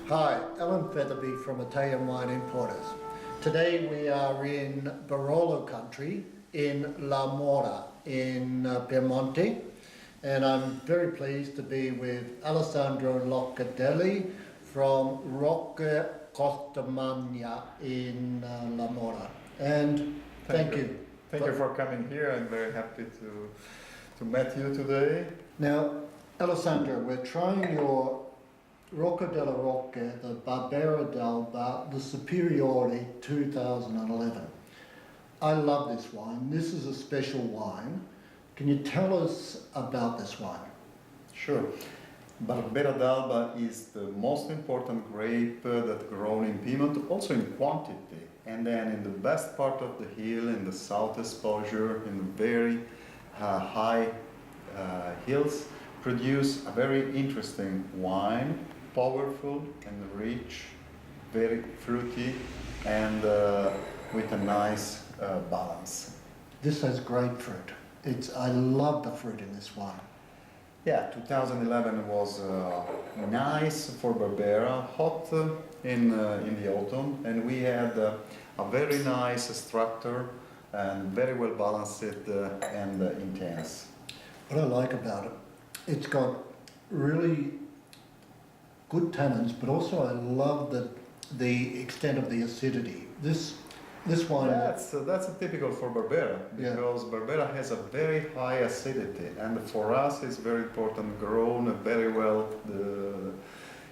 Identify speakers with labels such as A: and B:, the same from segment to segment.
A: Hi, Alan Featherby from Italian Wine Importers. Today we are in Barolo country in La Mora in Piemonte, and I'm very pleased to be with Alessandro Locatelli from Rocche Costamagna in La Mora. And thank you.
B: Thank you for coming here. I'm very happy to meet you today.
A: Now, Alessandro, we're trying your Rocca della Rocca, the Barbera d'Alba, the Superiore 2011. I love this wine. This is a special wine. Can you tell us about this wine?
B: Sure. Barbera d'Alba is the most important grape that's grown in Piedmont, also in quantity. And then in the best part of the hill, in the south exposure, in the very high hills, produce a very interesting wine, powerful and rich, very fruity, and with a nice balance.
A: This has grapefruit. I love the fruit in this wine.
B: Yeah, 2011 was nice for Barbera, hot in the autumn, and we had a very nice structure and very well balanced and intense.
A: What I like about it, it's got really good tannins, but also I love the extent of the acidity. This wine.
B: That's a typical for Barbera, because Barbera has a very high acidity, and for us it's very important grown very well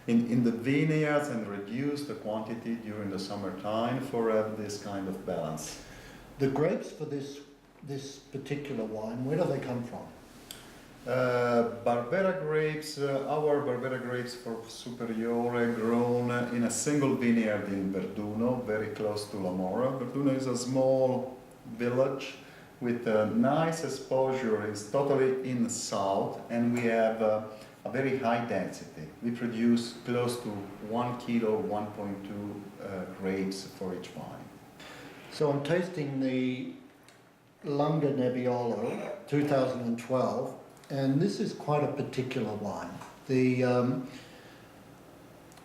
B: in the vineyards and reduce the quantity during the summertime for have this kind of balance.
A: The grapes for this particular wine, where do they come from?
B: Barbera grapes, our Barbera grapes for Superiore grown in a single vineyard in Verduno, very close to La Mora. Verduno is a small village with a nice exposure. It's totally in the south, and we have a very high density. We produce close to 1 kilo, 1.2 grapes for each vine.
A: So I'm tasting the Lunga Nebbiolo 2012. And this is quite a particular wine.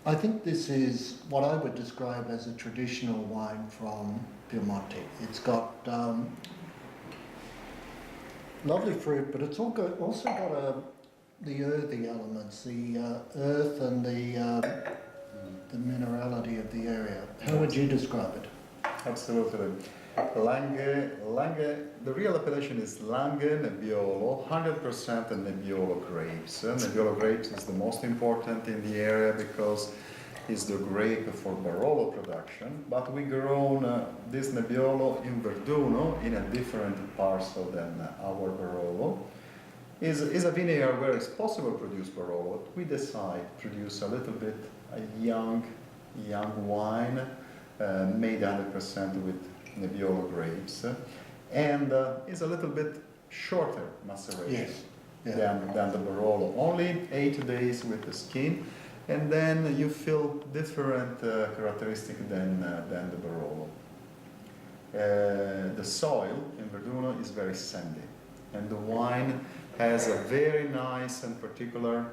A: I think this is what I would describe as a traditional wine from Piemonte. It's got lovely fruit, but it's also got the earthy elements, the earth and the minerality of the area. How would you describe it?
B: Absolutely. Lange, the real appellation is Lange Nebbiolo, 100% Nebbiolo grapes. Nebbiolo grapes is the most important in the area because it's the grape for Barolo production, but we grown this Nebbiolo in Verduno in a different parcel than our Barolo. Is a vineyard where it's possible to produce Barolo. We decide to produce a little bit a young wine made 100% with Nebbiolo grapes, and is a little bit shorter maceration than the Barolo. Only 8 days with the skin, and then you feel different characteristic than the Barolo. The soil in Verduno is very sandy, and the wine has a very nice and particular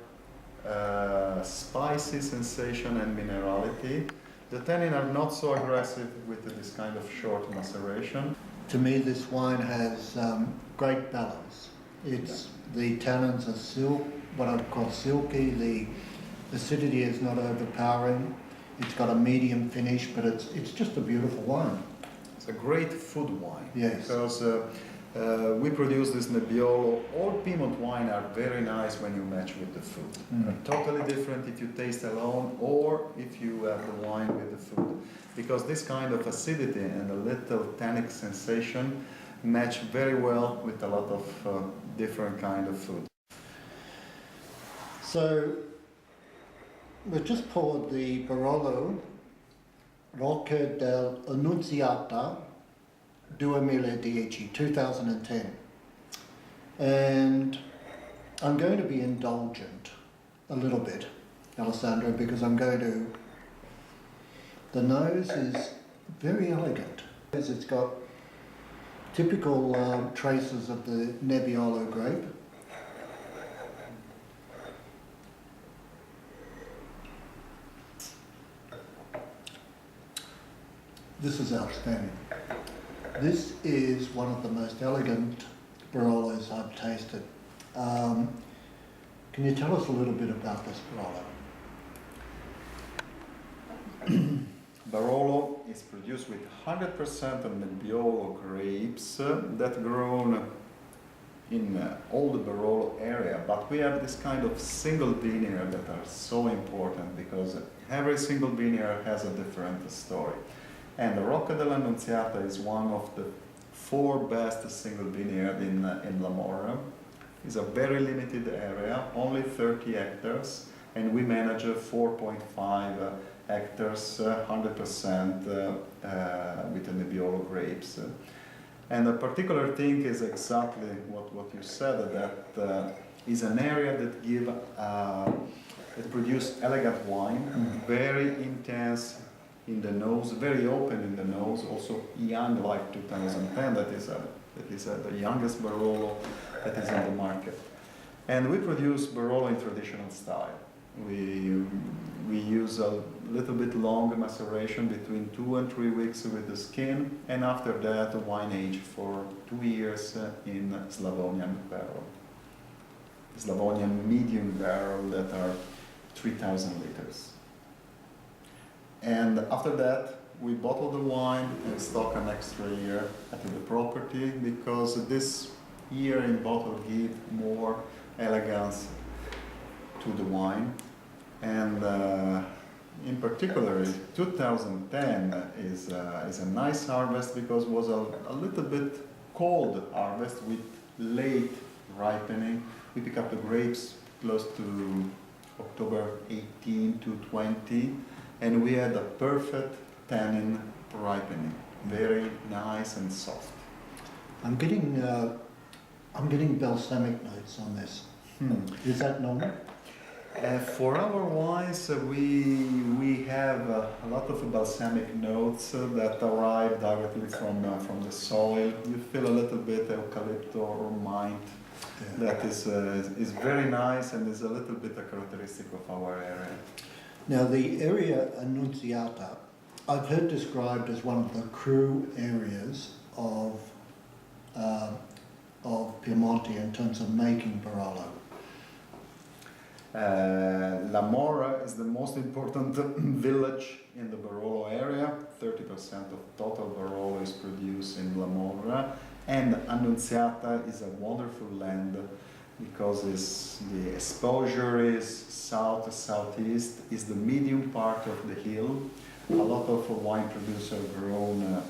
B: spicy sensation and minerality. The tannins are not so aggressive with this kind of short maceration.
A: To me, this wine has great balance. The tannins are what I would call silky. The acidity is not overpowering. It's got a medium finish, but it's just a beautiful wine.
B: It's a great food wine.
A: Yes.
B: Because we produce this Nebbiolo. All Piedmont wine are very nice when you match with the food. They're totally different if you taste alone or if you have the wine with the food. Because this kind of acidity and a little tannic sensation match very well with a lot of different kind of food.
A: So we've just poured the Barolo Rocca dell'Annunziata 2010, and I'm going to be indulgent a little bit, Alessandro, because the nose is very elegant. It's got typical traces of the Nebbiolo grape. This is outstanding. This is one of the most elegant Barolos I've tasted. Can you tell us a little bit about this Barolo?
B: Barolo is produced with 100% of Nebbiolo grapes that grown in all the Barolo area, but we have this kind of single vineyard that are so important because every single vineyard has a different story. And the Rocca dell'Annunziata is one of the 4 best single vineyard in La Morra. It's a very limited area, only 30 hectares, and we manage 4.5 hectares, 100% with the Nebbiolo grapes. And the particular thing is exactly what you said, that is an area that it produce elegant wine, very intense in the nose, very open in the nose, also young like 2010, that is the youngest Barolo that is in the market. And we produce Barolo in traditional style. We use a little bit long maceration between 2 and 3 weeks with the skin, and after that wine age for 2 years in Slavonian barrel. Slavonian medium barrel that are 3,000 liters. And after that we bottle the wine and stock an extra year at the property, because this year in bottle give more elegance to the wine. And in particular, 2010 is a nice harvest because it was a little bit cold harvest with late ripening. We pick up the grapes close to October 18 to 20, and we had a perfect tannin ripening, very nice and soft.
A: I'm getting balsamic notes on this. Is that normal?
B: For our wines, we have a lot of balsamic notes that arrive directly from the soil. You feel a little bit eucalyptus or mint. Yeah. That is very nice and is a little bit a characteristic of our area.
A: Now the area Annunziata, I've heard described as one of the cru areas of Piemonte in terms of making Barolo.
B: La Morra is the most important village in the Barolo area. 30% of total Barolo is produced in La Morra, and Annunziata is a wonderful land because the exposure is south-southeast, is the medium part of the hill. A lot of wine producers grown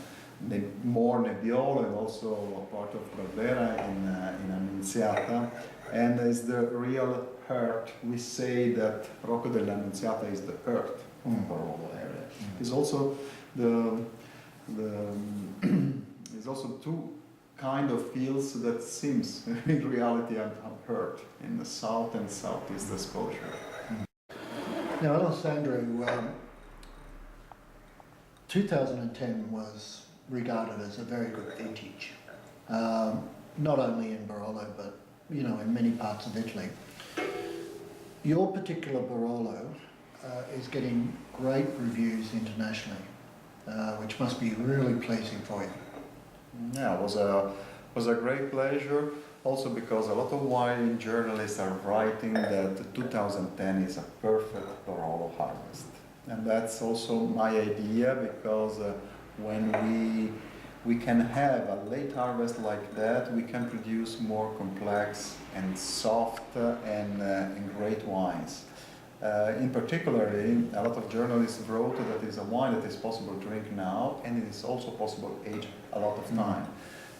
B: more Nebbiolo and also a part of Barbera in Annunziata, and is the real heart. We say that Rocca dell'Annunziata is the heart of the Barolo area. It's also it's also 2 kind of fields that seems in reality unheard in the south and southeast exposure.
A: Now Alessandro, 2010 was regarded as a very good vintage, not only in Barolo but in many parts of Italy. Your particular Barolo is getting great reviews internationally, which must be really pleasing for you.
B: Yeah, it was a great pleasure, also because a lot of wine journalists are writing that 2010 is a perfect Barolo harvest. And that's also my idea, because when we can have a late harvest like that, we can produce more complex and soft and great wines. In particular, a lot of journalists wrote that it's a wine that is possible to drink now, and it is also possible to age a lot of time.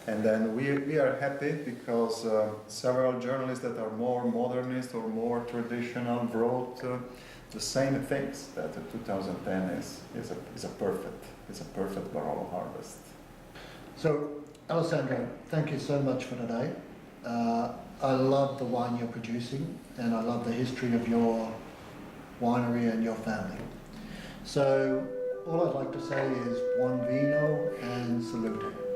B: And then we are happy because several journalists that are more modernist or more traditional wrote the same things, that 2010 is a perfect Barolo harvest.
A: So, Alessandro, thank you so much for today. I love the wine you're producing, and I love the history of your winery and your family. So, all I'd like to say is buon vino and salute.